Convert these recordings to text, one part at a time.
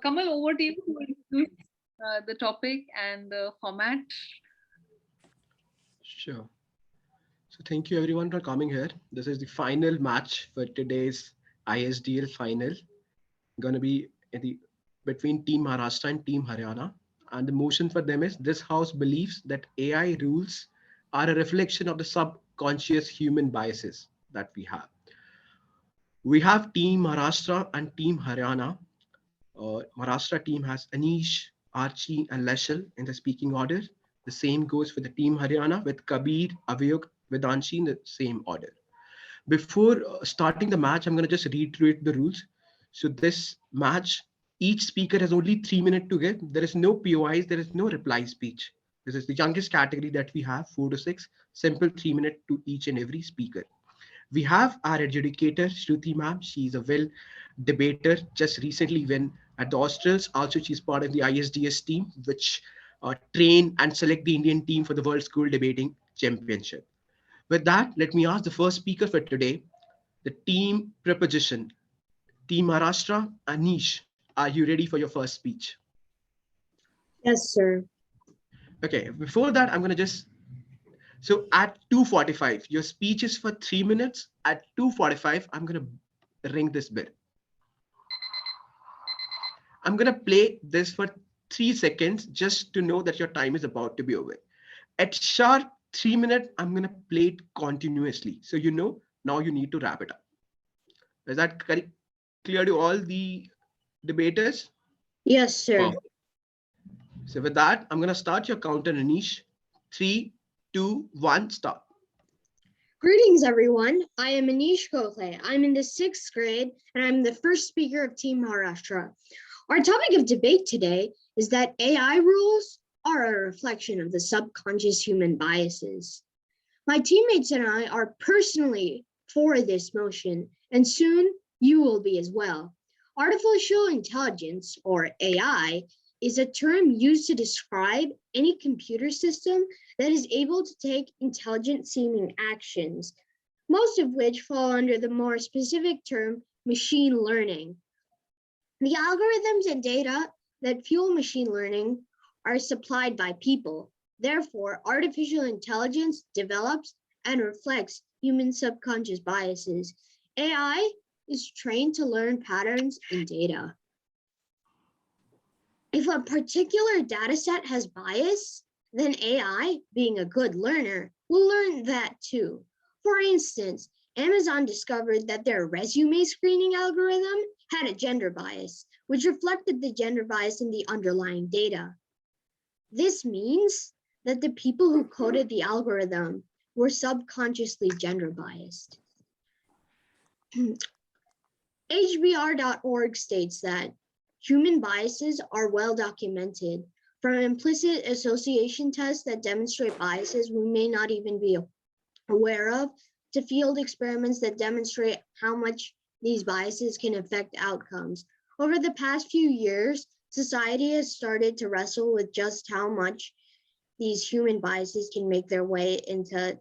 Kamal, over to you to introduce the topic and the format. Sure. So thank you everyone for coming here. This is the final match for today's ISDL final. Gonna be in the between Team Maharashtra and Team Haryana. And the motion for them is this house believes that AI rules are a reflection of the subconscious human biases that we have. We have Team Maharashtra and Team Haryana. Maharashtra team has Anish, Archie, and Leshel in the speaking order. The same goes for the team Haryana with Kabir, Avyog, Vedanshi in the same order. Before starting the match, I'm going to just reiterate the rules. So this match, each speaker has only 3 minutes to give. There is no POIs, there is no reply speech. This is the youngest category that we have, 4 to 6. Simple 3 minutes to each and every speaker. We have our adjudicator, Shruti ma'am. She's a well debater, just recently won at the Australs. Also, she's part of the ISDS team, which train and select the Indian team for the World School Debating Championship. With that, let me ask the first speaker for today, the team preposition. Team Maharashtra, Anish, are you ready for your first speech? Yes, sir. Okay, before that, I'm going to just so at 2:45, your speech is for 3 minutes. At 2:45, I'm gonna ring this bell. I'm gonna play this for 3 seconds just to know that your time is about to be over. At sharp 3 minutes, I'm gonna play it continuously. So you know now you need to wrap it up. Is that clear to all the debaters? Yes, sir. Perfect. So with that, I'm gonna start your counter, Anish. 3, 2, 1, start. Greetings, everyone. I am Anish Gokhale. I'm in the 6th grade, and I'm the first speaker of Team Maharashtra. Our topic of debate today is that AI rules are a reflection of the subconscious human biases. My teammates and I are personally for this motion, and soon you will be as well. Artificial intelligence, or AI, is a term used to describe any computer system that is able to take intelligent seeming actions, most of which fall under the more specific term machine learning. The algorithms and data that fuel machine learning are supplied by people. Therefore, artificial intelligence develops and reflects human subconscious biases. AI is trained to learn patterns in data. If a particular dataset has bias, then AI, being a good learner, will learn that too. For instance, Amazon discovered that their resume screening algorithm had a gender bias, which reflected the gender bias in the underlying data. This means that the people who coded the algorithm were subconsciously gender biased. HBR.org states that human biases are well documented, from implicit association tests that demonstrate biases we may not even be aware of, to field experiments that demonstrate how much these biases can affect outcomes. Over the past few years, society has started to wrestle with just how much these human biases can make their way into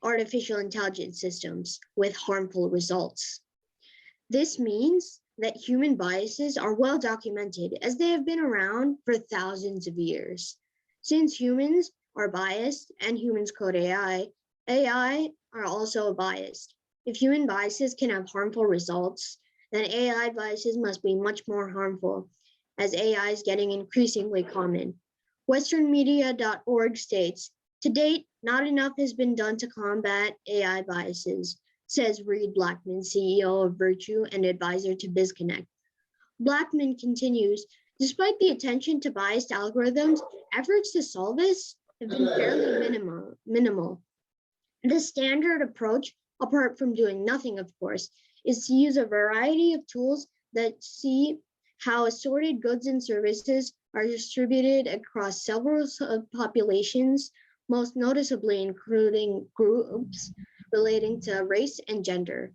artificial intelligence systems with harmful results. This means that human biases are well documented as they have been around for thousands of years. Since humans are biased and humans code AI, AI are also biased. If human biases can have harmful results, then AI biases must be much more harmful, as AI is getting increasingly common. Westernmedia.org states, to date, not enough has been done to combat AI biases, says Reed Blackman, CEO of Virtue and advisor to BizConnect. Blackman continues, despite the attention to biased algorithms, efforts to solve this have been fairly minimal. The standard approach, apart from doing nothing, of course, is to use a variety of tools that see how assorted goods and services are distributed across several populations, most noticeably including groups relating to race and gender,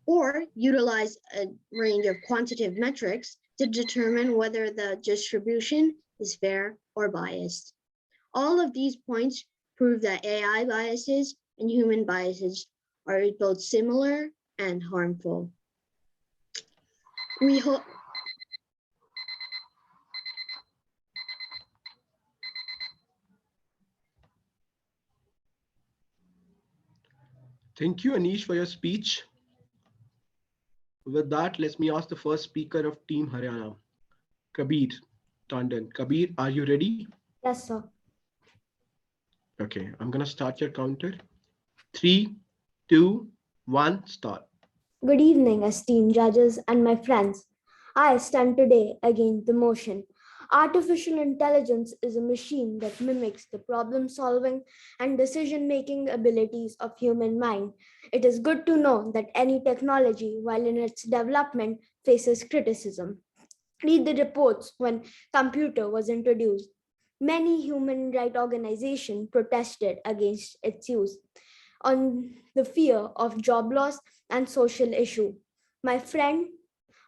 or utilize a range of quantitative metrics to determine whether the distribution is fair or biased. All of these points prove that AI biases and human biases are both similar and harmful. We hope Thank you, Anish, for your speech. With that, let me ask the first speaker of Team Haryana, Kabir Tandon. Kabir, are you ready? Yes, sir. Okay, I'm gonna start your counter. Three, two, one, start. Good evening, esteemed judges and my friends. I stand today against the motion. Artificial intelligence is a machine that mimics the problem solving and decision making abilities of human mind. It is good to know that any technology, while in its development, faces criticism. Read the reports when computer was introduced. Many human rights organizations protested against its use on the fear of job loss and social issue. My friend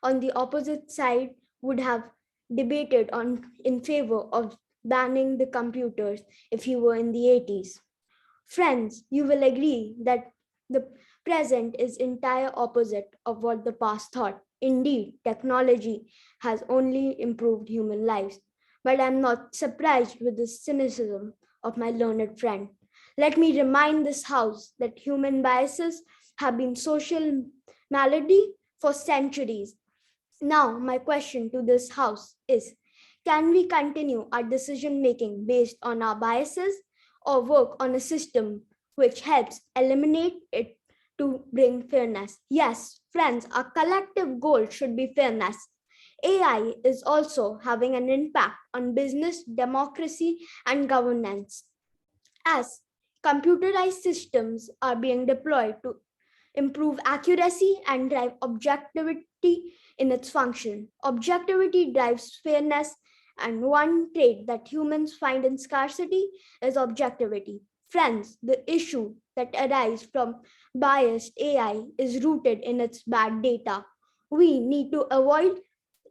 on the opposite side would have debated on in favor of banning the computers if he were in the 80s. Friends, you will agree that the present is entire opposite of what the past thought. Indeed, technology has only improved human lives. But I'm not surprised with the cynicism of my learned friend. Let me remind this house that human biases have been social malady for centuries. Now, my question to this house is, can we continue our decision making based on our biases or work on a system which helps eliminate it to bring fairness? Yes, friends, our collective goal should be fairness. AI is also having an impact on business, democracy, and governance. As computerized systems are being deployed to improve accuracy and drive objectivity in its function. Objectivity drives fairness, and one trait that humans find in scarcity is objectivity. Friends, the issue that arises from biased AI is rooted in its bad data. We need to avoid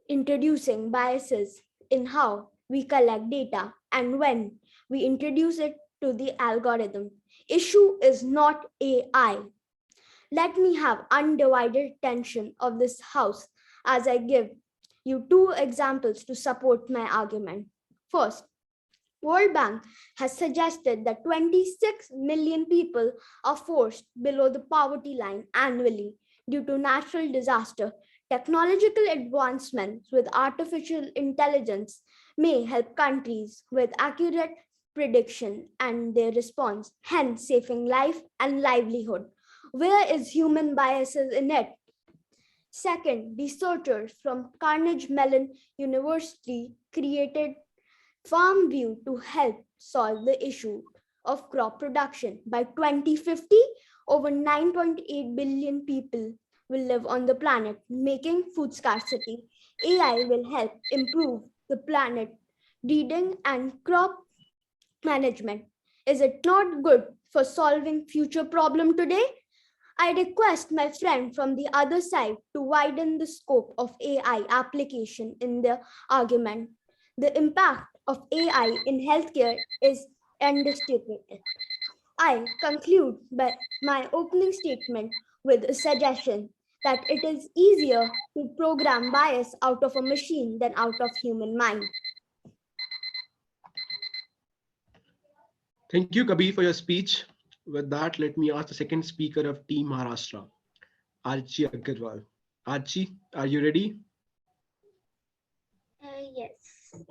introducing biases in how we collect data and when we introduce it to the algorithm. Issue is not AI. Let me have undivided attention of this house as I give you two examples to support my argument. First, World Bank has suggested that 26 million people are forced below the poverty line annually due to natural disaster. Technological advancements with artificial intelligence may help countries with accurate prediction and their response, hence saving life and livelihood. Where is human biases in it? Second, researchers from Carnegie Mellon University created FarmView to help solve the issue of crop production. By 2050, over 9.8 billion people will live on the planet, making food scarcity. AI will help improve the planet breeding and crop management. Is it not good for solving future problem today? I request my friend from the other side to widen the scope of AI application in the argument. The impact of AI in healthcare is undisputed. I conclude by my opening statement with a suggestion that it is easier to program bias out of a machine than out of human mind. Thank you, Kabir, for your speech. With that, let me ask the second speaker of Team Maharashtra, Archie Agarwal. Archie, are you ready? Yes.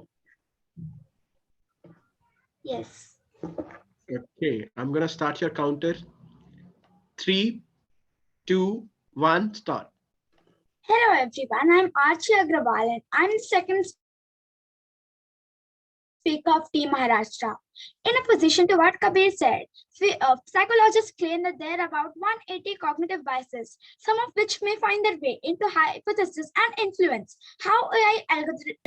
Yes. Okay, I'm gonna start your counter. Three, two, one, start. Hello everyone, I'm Archie Agrawal and I'm the second speaker of Team Maharashtra. In opposition to what Kabir said, psychologists claim that there are about 180 cognitive biases, some of which may find their way into hypotheses and influence how AI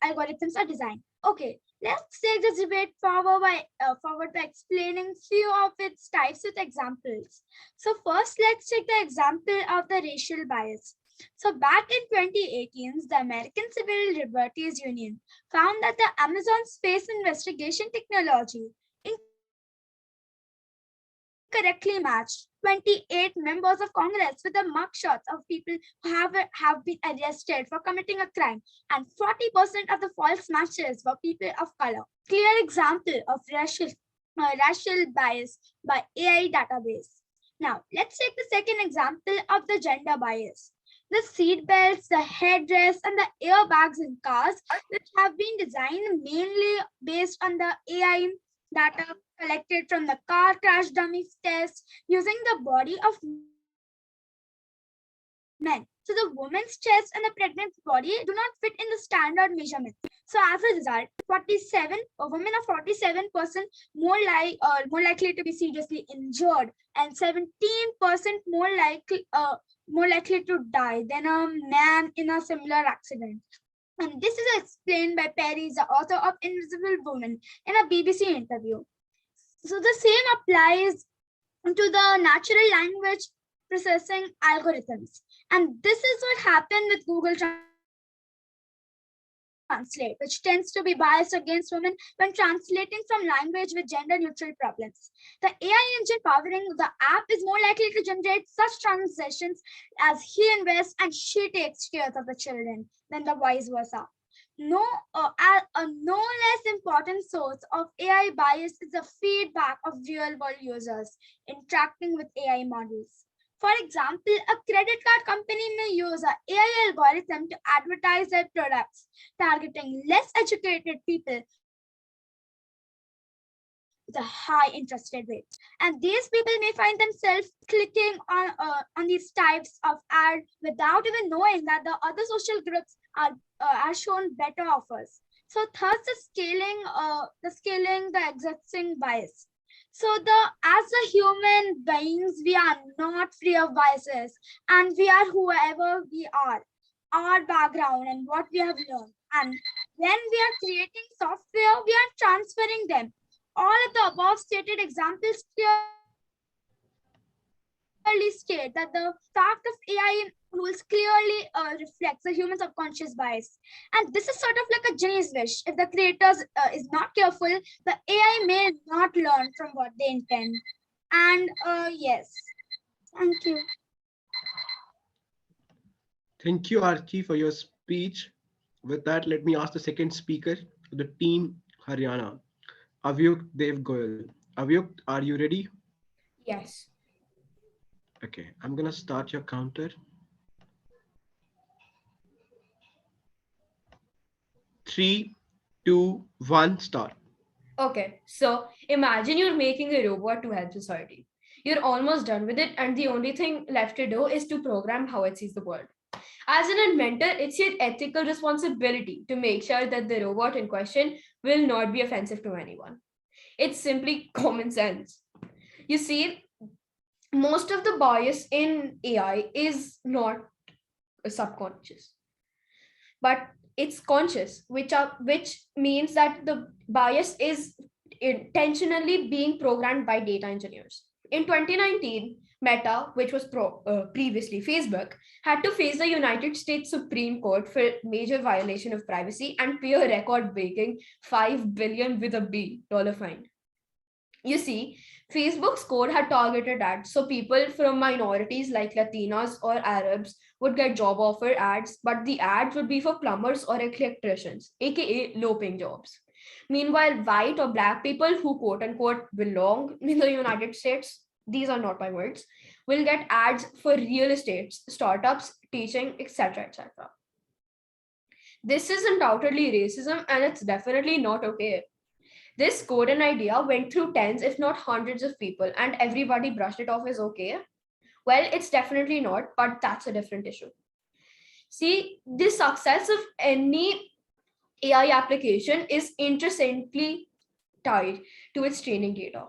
algorithms are designed. Okay, let's take this debate forward by explaining few of its types with examples. So first, let's take the example of the racial bias. So back in 2018, the American Civil Liberties Union found that the Amazon space investigation technology incorrectly matched 28 members of Congress with the mugshots of people who have been arrested for committing a crime, and 40% of the false matches were people of color. Clear example of racial bias by AI database. Now, let's take the second example of the gender bias. The seat belts, the headdress, and the airbags in cars, which have been designed mainly based on the AI data collected from the car crash dummy test using the body of men. So the woman's chest and the pregnant body do not fit in the standard measurement. So as a result, 47 women are 47% more likely to be seriously injured and 17% more likely to die than a man in a similar accident. And this is explained by Perry, the author of Invisible Woman, in a BBC interview. So the same applies to the natural language processing algorithms. And this is what happened with Google Translate, which tends to be biased against women when translating from language with gender neutral problems. The AI engine powering the app is more likely to generate such transitions as he invests and she takes care of the children than the vice versa. A no less important source of AI bias is the feedback of real world users interacting with AI models. For example, a credit card company may use an AI algorithm to advertise their products, targeting less educated people with a high interest rate. And these people may find themselves clicking on these types of ad without even knowing that the other social groups are shown better offers. So thus the scaling the existing bias. So as a human beings, we are not free of biases, and we are whoever we are, our background and what we have learned. And when we are creating software, we are transferring them. All of the above stated examples clearly state that the fact of AI rules clearly reflects the human subconscious bias. And this is sort of like a genie's wish. If the creators is not careful, the AI may not learn from what they intend. And yes, thank you. Thank you, Archie, for your speech. With that, let me ask the second speaker, the team Haryana, Avyuk Dev Goyal. Avyuk, are you ready? Yes. Okay, I'm gonna start your counter. 3, 2, 1, start. Okay, so imagine you're making a robot to help society. You're almost done with it, and the only thing left to do is to program how it sees the world. As an inventor, it's your ethical responsibility to make sure that the robot in question will not be offensive to anyone. It's simply common sense. You see, most of the bias in AI is not subconscious, but it's conscious, which means that the bias is intentionally being programmed by data engineers. In 2019, Meta, which was previously Facebook, had to face the United States Supreme Court for major violation of privacy and pay a record-breaking $5 billion with a B dollar fine. You see, Facebook's code had targeted ads, so people from minorities like Latinas or Arabs would get job offer ads, but the ads would be for plumbers or electricians, aka low paying jobs. Meanwhile, white or black people who quote unquote belong in the United States, these are not my words, will get ads for real estate, startups, teaching, etc. etc. This is undoubtedly racism and it's definitely not okay. This code and idea went through tens, if not hundreds of people, and everybody brushed it off as okay. Well, it's definitely not, but that's a different issue. See, the success of any AI application is intrinsically tied to its training data.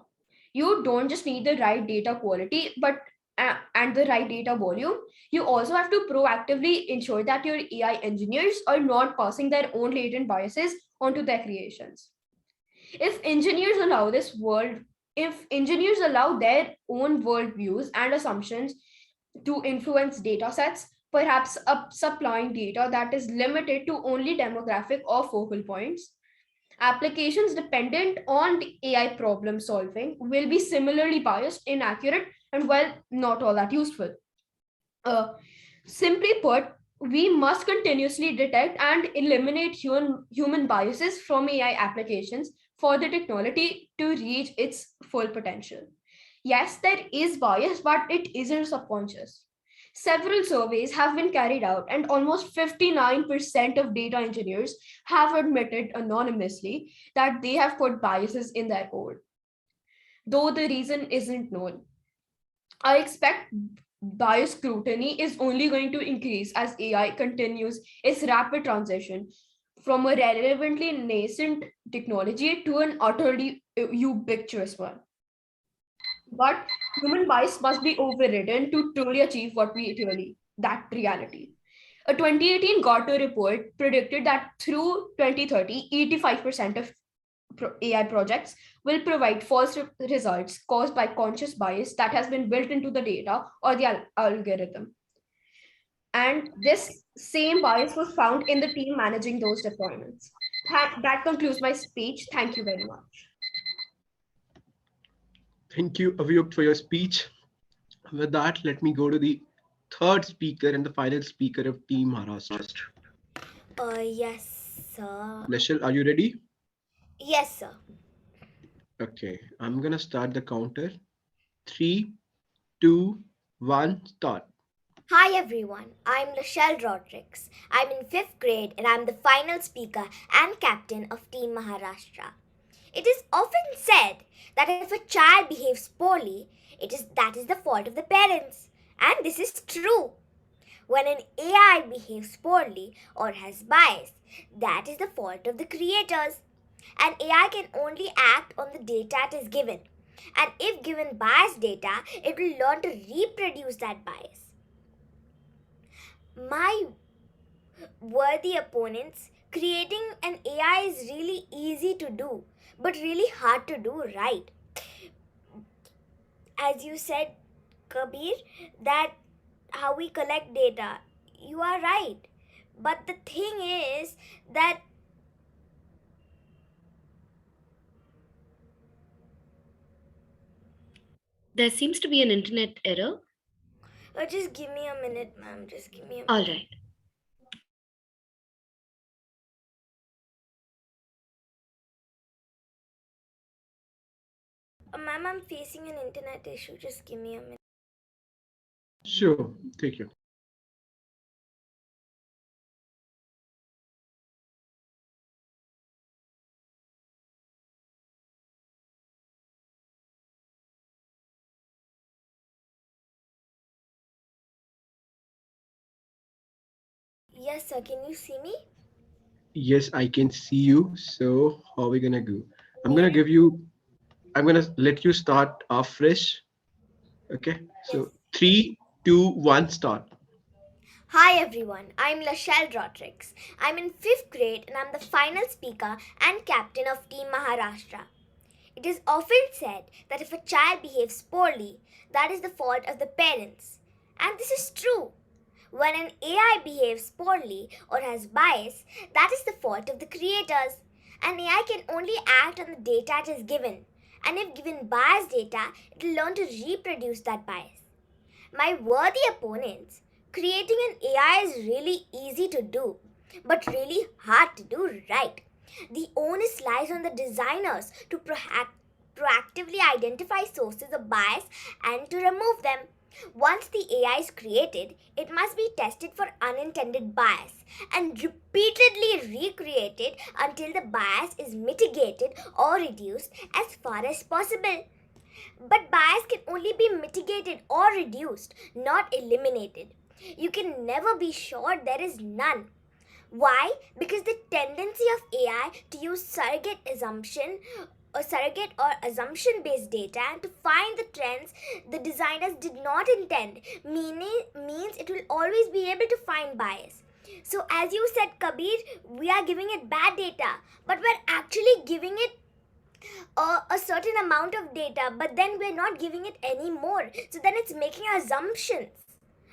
You don't just need the right data quality, but and the right data volume. You also have to proactively ensure that your AI engineers are not passing their own latent biases onto their creations. If engineers allow their own worldviews and assumptions to influence data sets, perhaps supplying data that is limited to only demographic or focal points, applications dependent on the AI problem solving will be similarly biased, inaccurate, and well, not all that useful. Simply put, we must continuously detect and eliminate human biases from AI applications for the technology to reach its full potential. Yes, there is bias, but it isn't subconscious. Several surveys have been carried out, and almost 59% of data engineers have admitted anonymously that they have put biases in their code, though the reason isn't known. I expect bias scrutiny is only going to increase as AI continues its rapid transition from a relevantly nascent technology to an utterly ubiquitous one. But human bias must be overridden to truly achieve what we really, that reality. A 2018 Gartner report predicted that through 2030, 85% of AI projects will provide false results caused by conscious bias that has been built into the data or the algorithm. And this same bias was found in the team managing those deployments. That concludes my speech. Thank you very much. Thank you, Avyuk, for your speech. With that, let me go to the third speaker and the final speaker of Team Maharashtra. Yes, sir. Leshel, are you ready? Yes, sir. Okay, I'm gonna start the counter. Three, two, one, start. Hi everyone, I'm Lachelle Rodriguez. I'm in 5th grade and I'm the final speaker and captain of Team Maharashtra. It is often said that if a child behaves poorly, that is the fault of the parents. And this is true. When an AI behaves poorly or has bias, that is the fault of the creators. An AI can only act on the data it is given. And if given biased data, it will learn to reproduce that bias. My worthy opponents, creating an AI is really easy to do, but really hard to do right. As you said, Kabir, that how we collect data, you are right. But the thing is that There seems to be an internet error. just give me a minute, ma'am. Just give me a minute. All right. Ma'am, I'm facing an internet issue. Just give me a minute. Sure, take your. Yes, sir. Can you see me? Yes, I can see you. So how are we gonna go? I'm gonna give you. I'm gonna let you start off fresh. Okay. Yes. So three, two, one, start. Hi everyone, I'm Lachelle Rodriguez. I'm in 5th grade and I'm the final speaker and captain of Team Maharashtra. It is often said that if a child behaves poorly, that is the fault of the parents. And this is true. When an AI behaves poorly or has bias, that is the fault of the creators. An AI can only act on the data it is given. And if given biased data, it will learn to reproduce that bias. My worthy opponents, creating an AI is really easy to do, but really hard to do right. The onus lies on the designers to proactively identify sources of bias and to remove them. Once the AI is created, it must be tested for unintended bias and repeatedly recreated until the bias is mitigated or reduced as far as possible. But bias can only be mitigated or reduced, not eliminated. You can never be sure there is none. Why? Because the tendency of AI to use surrogate or assumption based data to find the trends the designers did not intend means it will always be able to find bias. So, as you said, Kabir, we are giving it bad data, but we're actually giving it a certain amount of data, but then we're not giving it any more. So then it's making assumptions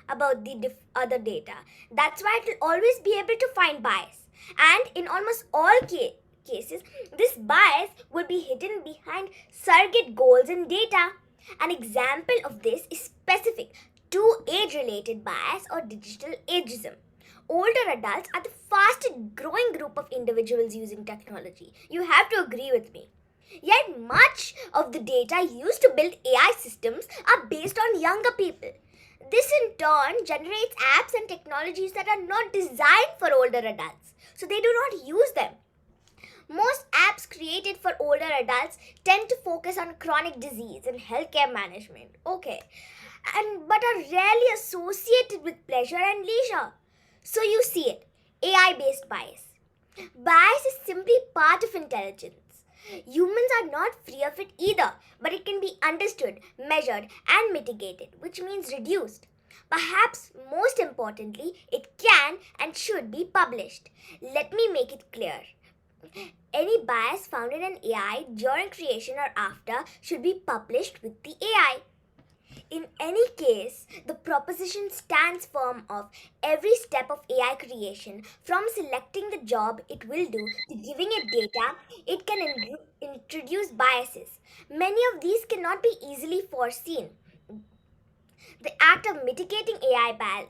about the other data. That's why it will always be able to find bias. And in almost all cases, this bias will be hidden behind surrogate goals in data. An example of this is specific to age-related bias or digital ageism. Older adults are the fastest growing group of individuals using technology. You have to agree with me. Yet much of the data used to build AI systems are based on younger people. This in turn generates apps and technologies that are not designed for older adults, so they do not use them. Most apps created for older adults tend to focus on chronic disease and healthcare management. Okay. But are rarely associated with pleasure and leisure. So you see it. AI based bias. Bias is simply part of intelligence. Humans are not free of it either, but it can be understood, measured, and mitigated, which means reduced. Perhaps most importantly, it can and should be published. Let me make it clear. Any bias found in an AI during creation or after should be published with the AI. In any case, the proposition stands firm of every step of AI creation, from selecting the job it will do to giving it data, it can introduce biases. Many of these cannot be easily foreseen. The act of mitigating AI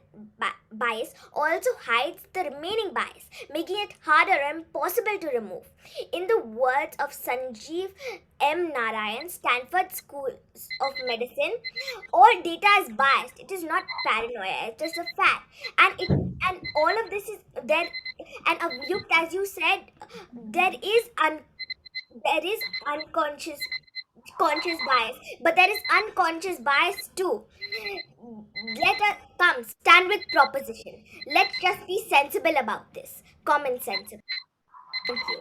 bias also hides the remaining bias, making it harder or impossible to remove. In the words of Sanjeev M. Narayan, Stanford School of Medicine, all data is biased. It is not paranoia. It is a fact. And all of this is there. And Avyukt, as you said, there is unconscious conscious bias, but there is unconscious bias too. Let us come stand with proposition. Let's just be sensible about this. Common sense. Thank you.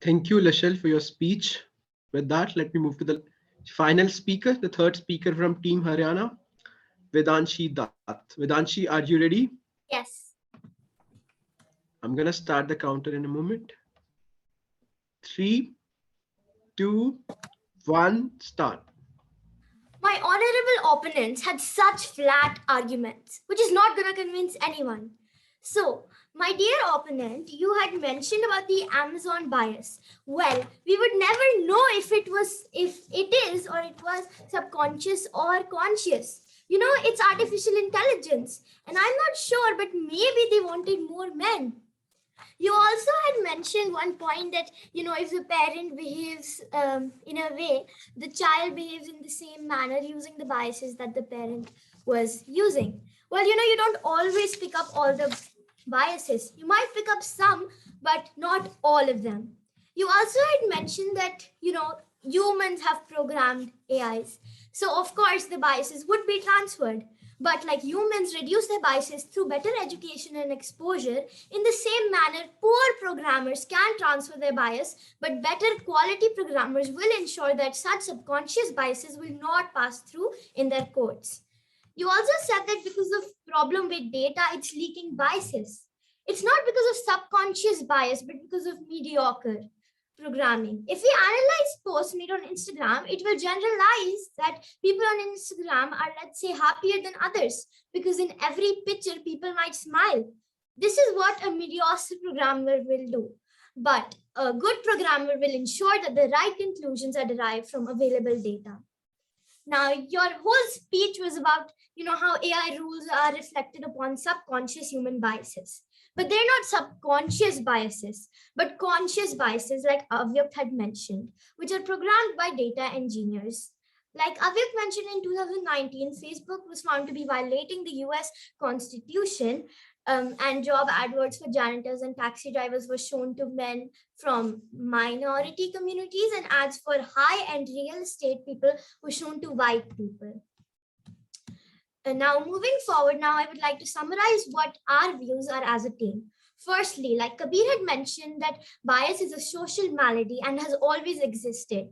Thank you, Lashel, for your speech. With that, let me move to the final speaker, the third speaker from Team Haryana, Vedanshi Dutt. Vedanshi, are you ready? Yes. I'm going to start the counter in a moment. 3, 2, 1, start. My honorable opponents had such flat arguments, which is not going to convince anyone. So, my dear opponent, you had mentioned about the Amazon bias. Well, we would never know if it is or it was subconscious or conscious. You know, it's artificial intelligence. And I'm not sure, but maybe they wanted more men. You also had mentioned one point that, if the parent behaves in a way, the child behaves in the same manner using the biases that the parent was using. Well, you don't always pick up all the biases. You might pick up some, but not all of them. You also had mentioned that, humans have programmed AIs. So, of course, the biases would be transferred. But like humans reduce their biases through better education and exposure, in the same manner, poor programmers can transfer their bias, but better quality programmers will ensure that such subconscious biases will not pass through in their codes. You also said that because of problem with data, it's leaking biases. It's not because of subconscious bias, but because of mediocre programming. If we analyze posts made on Instagram, it will generalize that people on Instagram are, let's say, happier than others because in every picture, people might smile. This is what a mediocre programmer will do. But a good programmer will ensure that the right conclusions are derived from available data. Now, your whole speech was about, how AI rules are reflected upon subconscious human biases. But they're not subconscious biases, but conscious biases, like Avyakt had mentioned, which are programmed by data engineers. Like Avyakt mentioned, in 2019, Facebook was found to be violating the US Constitution, and job adverts for janitors and taxi drivers were shown to men from minority communities, and ads for high-end real estate people were shown to white people. And now moving forward, now I would like to summarize what our views are as a team. Firstly, like Kabir had mentioned, that bias is a social malady and has always existed.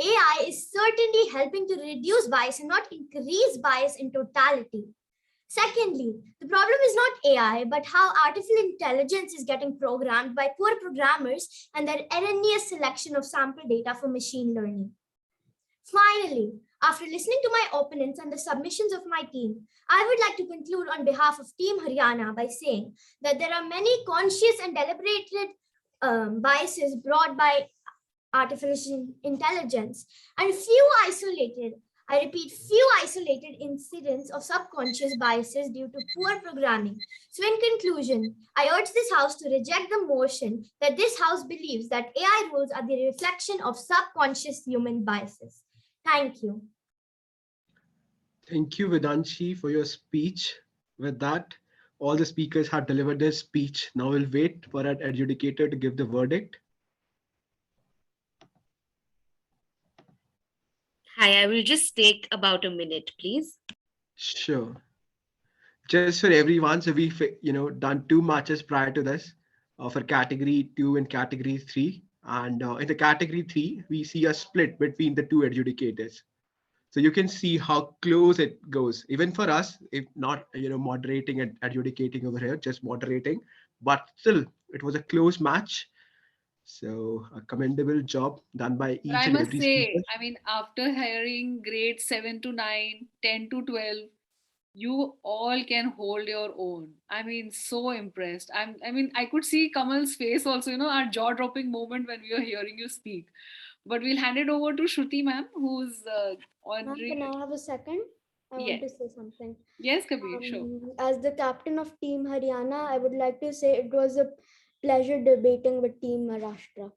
AI is certainly helping to reduce bias and not increase bias in totality. Secondly, the problem is not AI, but how artificial intelligence is getting programmed by poor programmers and their erroneous selection of sample data for machine learning. Finally, after listening to my opponents and the submissions of my team, I would like to conclude on behalf of Team Haryana by saying that there are many conscious and deliberated biases brought by artificial intelligence and few isolated I repeat, few isolated incidents of subconscious biases due to poor programming. So, in conclusion, I urge this house to reject the notion that this house believes that AI rules are the reflection of subconscious human biases. Thank you. Thank you, Vedanshi, for your speech. With that, all the speakers have delivered their speech. Now we'll wait for an adjudicator to give the verdict. Hi, I will just take about a minute, please. Sure. Just for everyone, so we done two matches prior to this for category 2 and category 3, and in the category 3 we see a split between the two adjudicators. So you can see how close it goes, even for us, if not moderating and adjudicating over here, just moderating, but still it was a close match. So a commendable job done by But each I and must every speaker. say, I mean, after hearing grade 7 to 9, 10 to 12, you all can hold your own. I mean, so impressed. I mean, I could see Kamal's face also, our jaw-dropping moment when we were hearing you speak. But we'll hand it over to Shruti ma'am, who's Ma'am, ordering. can I have a second? I want Yes, to say something. yes, Kabir, sure. As the captain of Team Haryana, I would like to say it was a pleasure debating with Team Maharashtra.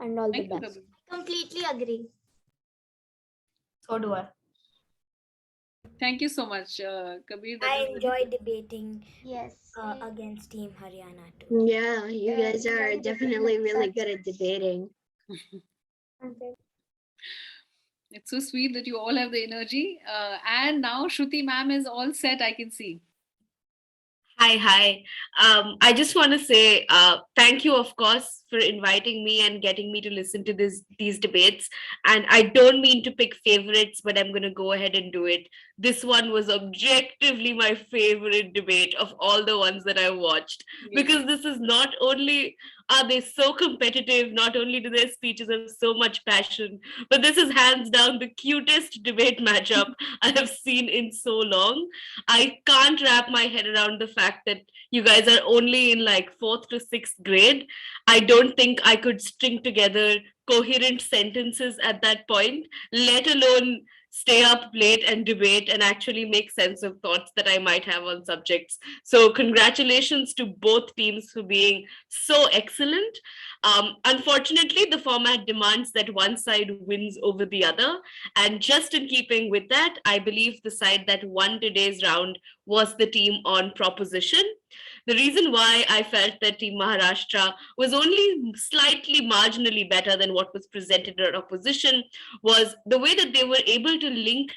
And all the Thank you, best. Kabir. Completely agree. So do I. Thank you so much, Kabir. That I was enjoy debating Yes. against Team Haryana too. Yeah, you guys are definitely really good at debating. Okay. It's so sweet that you all have the energy. And now Shruti ma'am is all set, I can see. Hi. I just want to say thank you, of course, for inviting me and getting me to listen to these debates. And I don't mean to pick favorites, but I'm going to go ahead and do it. This one was objectively my favorite debate of all the ones that I watched, Yes. because this is not only are they so competitive, not only do their speeches have so much passion, but this is hands down the cutest debate matchup I have seen in so long. I can't wrap my head around the fact that you guys are only in like fourth to sixth grade. I don't think I could string together coherent sentences at that point, let alone stay up late and debate and actually make sense of thoughts that I might have on subjects. So, congratulations to both teams for being so excellent. Unfortunately, the format demands that one side wins over the other. And just in keeping with that, I believe the side that won today's round was the team on proposition. The reason why I felt that Team Maharashtra was only slightly marginally better than what was presented in opposition was the way that they were able to link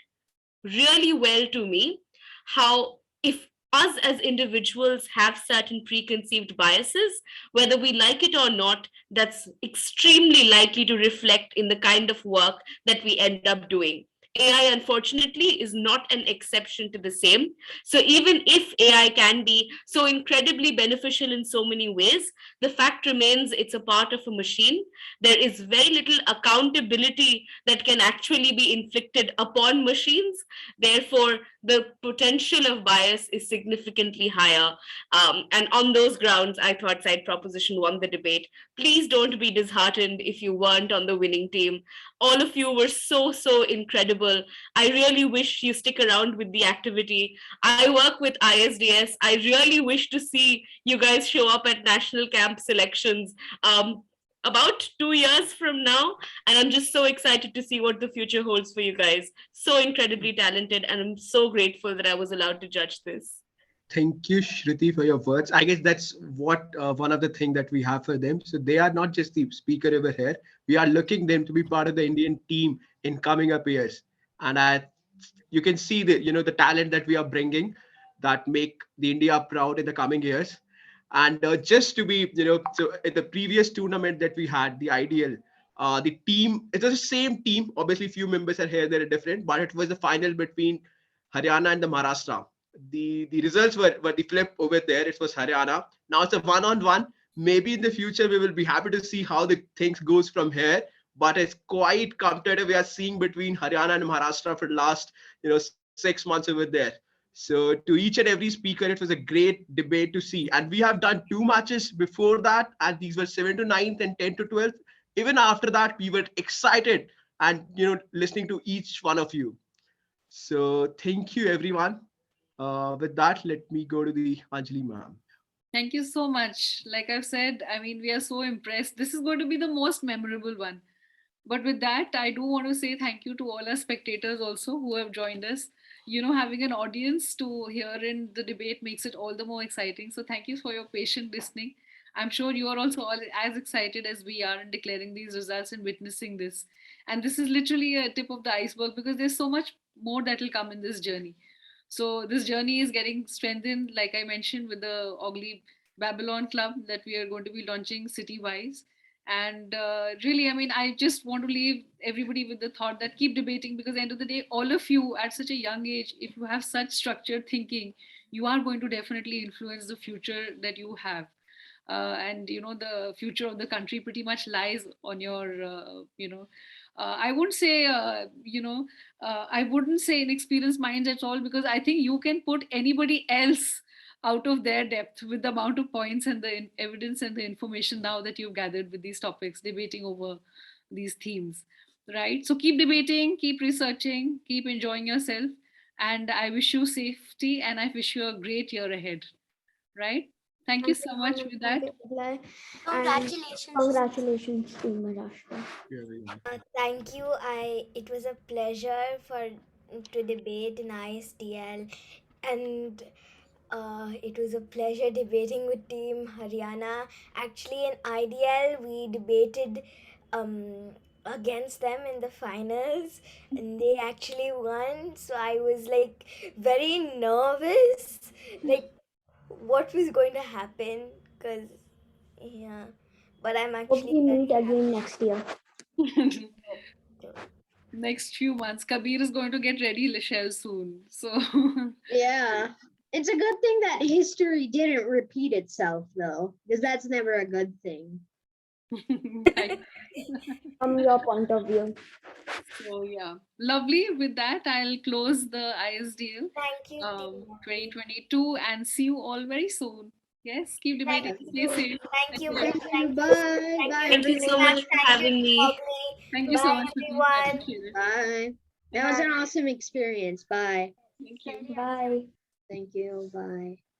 really well to me how if us as individuals have certain preconceived biases, whether we like it or not, that's extremely likely to reflect in the kind of work that we end up doing. AI, unfortunately, is not an exception to the same. So, even if AI can be so incredibly beneficial in so many ways, the fact remains it's a part of a machine. There is very little accountability that can actually be inflicted upon machines. Therefore, the potential of bias is significantly higher. And on those grounds, I thought side proposition won the debate. Please don't be disheartened if you weren't on the winning team. All of you were so incredible. I really wish you stick around with the activity. I work with ISDS. I really wish to see you guys show up at national camp selections. About 2 years from now, and I'm just so excited to see what the future holds for you guys. So incredibly talented, and I'm so grateful that I was allowed to judge this. Thank you, Shruti, for your words. I guess that's what one of the things that we have for them. So they are not just the speaker over here. We are looking them to be part of the Indian team in coming up years. And you can see the the talent that we are bringing that make the India proud in the coming years. And just to be so at the previous tournament that we had, the ideal. The team, it was the same team. Obviously, few members are here, they're different, but it was the final between Haryana and the Maharashtra. The results were the flip over there. It was Haryana. Now it's a one-on-one. Maybe in the future we will be happy to see how the things goes from here. But it's quite competitive. We are seeing between Haryana and Maharashtra for the last 6 months over there. So to each and every speaker, it was a great debate to see. And we have done two matches before that, and these were 7 to 9th and 10 to 12th. Even after that, we were excited and listening to each one of you. So thank you, everyone. With that, let me go to the Anjali ma'am. Thank you so much. Like I've said, I mean, we are so impressed. This is going to be the most memorable one. But with that, I do want to say thank you to all our spectators also who have joined us. Having an audience to hear in the debate makes it all the more exciting. So thank you for your patient listening. I'm sure you are also all as excited as we are in declaring these results and witnessing this. And this is literally a tip of the iceberg because there's so much more that will come in this journey. So this journey is getting strengthened, like I mentioned, with the Ogly Babylon Club that we are going to be launching city-wise. And really, I mean, I just want to leave everybody with the thought that keep debating, because at the end of the day, all of you at such a young age, if you have such structured thinking, you are going to definitely influence the future that you have. And the future of the country pretty much lies on your I wouldn't say I wouldn't say inexperienced minds at all, because I think you can put anybody else out of their depth with the amount of points and the evidence and the information now that you've gathered with these topics, debating over these themes, right? So keep debating, keep researching, keep enjoying yourself, and I wish you safety and I wish you a great year ahead, right? Thank you Thank you so so much much, with that. Mr. Abdullah, and Congratulations. congratulations, Team Maharashtra. Yeah, everyone. Thank you. It was a pleasure for to debate in ISDL, and it was a pleasure debating with Team Haryana. Actually, in IDL, we debated um, against them in the finals, and they actually won. So I was like very nervous, like what was going to happen, because yeah. But I'm Hope actually we very meet again happy. next year. Next few months, Kabir is going to get ready, Lachelle, soon. So, Yeah. It's a good thing that history didn't repeat itself, though, because that's never a good thing. thank From your point of view. So yeah, lovely. With that, I'll close the ISDL Thank you, Team Modi. 2022 and see you all very soon. Yes, keep debating. Thank Stay you. safe. Thank Thank you, you. ma'am. Thank you. Thank you. Bye. Thank Bye, you, Thank you so everyone. Srinath. much for Thank you, having me. Mowgli. Thank you so Bye, much, Fatima. I everyone. appreciate it. Bye. That was Bye. an awesome experience. Bye. Thank you. Bye. Thank you. Bye.